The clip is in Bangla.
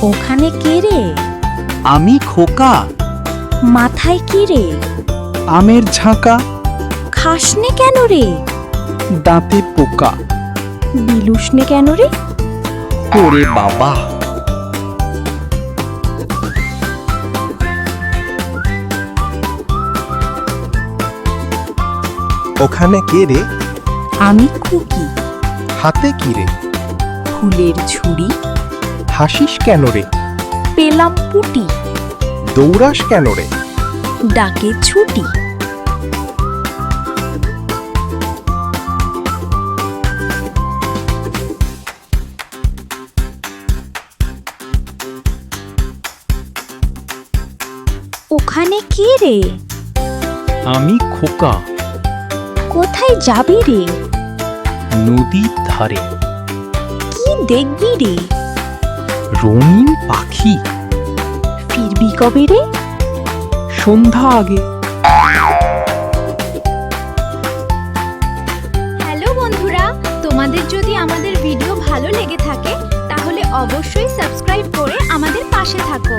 ওখানে কে রে? আমি খোকা। মাথায় কি রে? আমের ঝাঁকা। খাসনে কেন রে? দাঁতে পোকা। বিলুসনে কেন রে? ওরে বাবা! ওখানে কে রে? আমি খুকি। হাতে কি রে? ফুলের ঝুড়ি। হাসিস কেন রে? পেলাম পুটি। দৌড়াস কেন রে? ডাকে ছুটি। ওখানে কে রে? আমি খোকা। কোথায় যাবি রে? নদীর ধারে। কি দেখবি রে? রঙিন পাখি। ফিরবি কবে রে? সন্ধ্যা আগে। হ্যালো বন্ধুরা, তোমাদের যদি আমাদের ভিডিও ভালো লেগে থাকে তাহলে অবশ্যই সাবস্ক্রাইব করে আমাদের পাশে থাকো।